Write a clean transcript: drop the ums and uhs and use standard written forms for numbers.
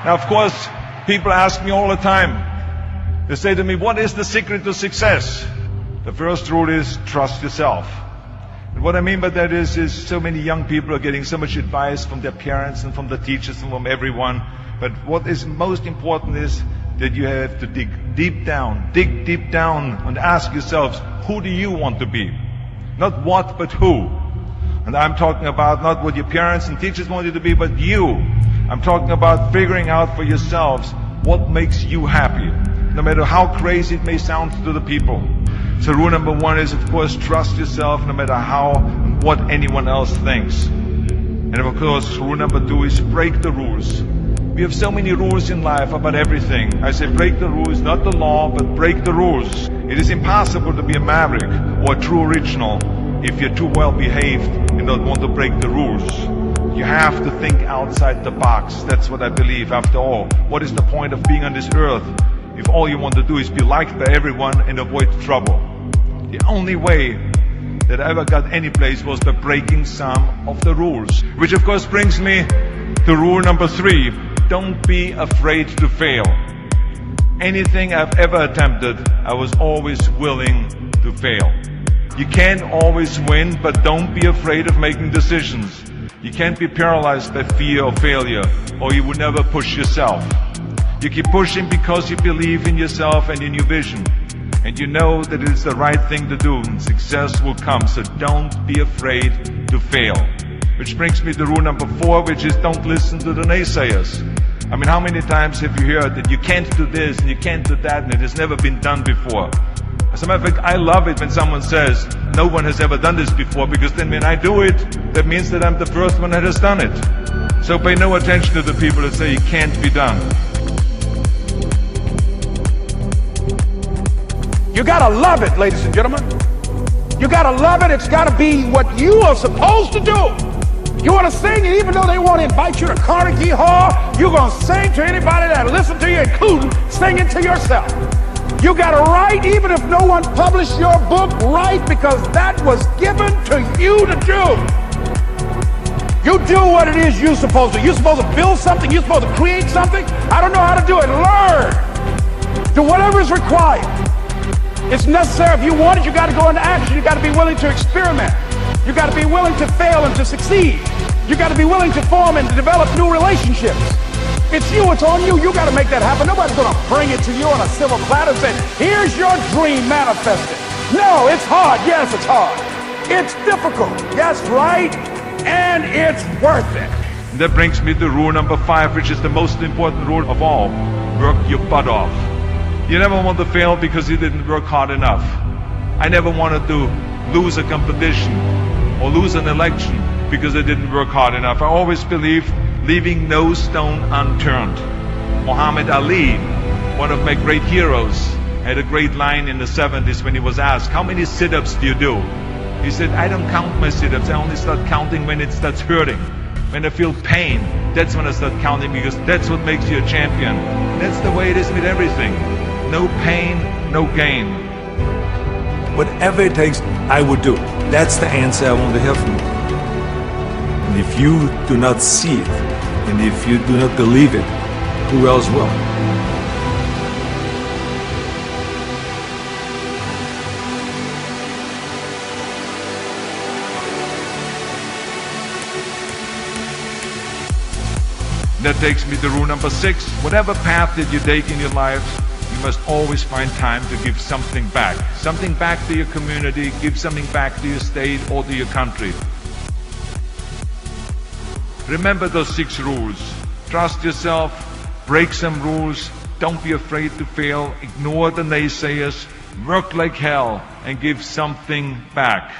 Now, of course, people ask me all the time. They say to me, what is the secret to success? The first rule is trust yourself. And what I mean by that is so many young people are getting so much advice from their parents and from the teachers and from everyone. But what is most important is that you have to dig deep down and ask yourselves, who do you want to be? Not what, but who. And I'm talking about not what your parents and teachers want you to be, but you. I'm talking about figuring out for yourselves what makes you happy, no matter how crazy it may sound to the people. So rule number one is, of course, trust yourself no matter how and what anyone else thinks. And of course, rule number two is break the rules. We have so many rules in life about everything. I say break the rules, not the law, but break the rules. It is impossible to be a maverick or a true original if you're too well behaved and don't want to break the rules. You have to think outside the box. That's what I believe. After all, what is the point of being on this earth if all you want to do is be liked by everyone and avoid trouble? The only way that I ever got any place was by breaking some of the rules. Which of course brings me to rule number three. Don't be afraid to fail. Anything I've ever attempted, I was always willing to fail. You can't always win, but don't be afraid of making decisions. You can't be paralyzed by fear of failure, or you will never push yourself. You keep pushing because you believe in yourself and in your vision. And you know that it is the right thing to do, and success will come. So don't be afraid to fail. Which brings me to rule number four, which is don't listen to the naysayers. I mean, how many times have you heard that you can't do this and you can't do that and it has never been done before? As a matter of fact, I love it when someone says, no one has ever done this before, because then when I do it, that means that I'm the first one that has done it. So pay no attention to the people that say it can't be done. You gotta love it, ladies and gentlemen. You gotta love it. It's gotta be what you are supposed to do. You want to sing, and even though they want to invite you to Carnegie Hall, you're going to sing to anybody that listens to you, including singing to yourself. You got to write, even if no one published your book, write, because that was given to you to do. You do what it is you're supposed to. You're supposed to build something. You're supposed to create something. I don't know how to do it. Learn. Do whatever is required. It's necessary. If you want it, you got to go into action. You got to be willing to experiment. You got to be willing to fail and to succeed. You got to be willing to form and to develop new relationships. It's you, it's on you. You got to make that happen. Nobody's going to bring it to you on a silver platter and say, here's your dream manifested. No, it's hard. Yes, it's hard. It's difficult. Yes, right. And it's worth it. And that brings me to rule number five, which is the most important rule of all. Work your butt off. You never want to fail because you didn't work hard enough. I never wanted to lose a competition or lose an election because I didn't work hard enough. I always believed leaving no stone unturned. Muhammad Ali, one of my great heroes, had a great line in the 70s when he was asked, how many sit-ups do you do? He said, I don't count my sit-ups. I only start counting when it starts hurting. When I feel pain, that's when I start counting, because that's what makes you a champion. That's the way it is with everything. No pain, no gain. Whatever it takes, I would do. That's the answer I want to hear from you. And if you do not see it, and if you do not believe it, who else will? That takes me to rule number 6. Whatever path that you take in your life, you must always find time to give something back. Something back to your community, give something back to your state or to your country. Remember those 6 rules. Trust yourself, break some rules, don't be afraid to fail, ignore the naysayers, work like hell, and give something back.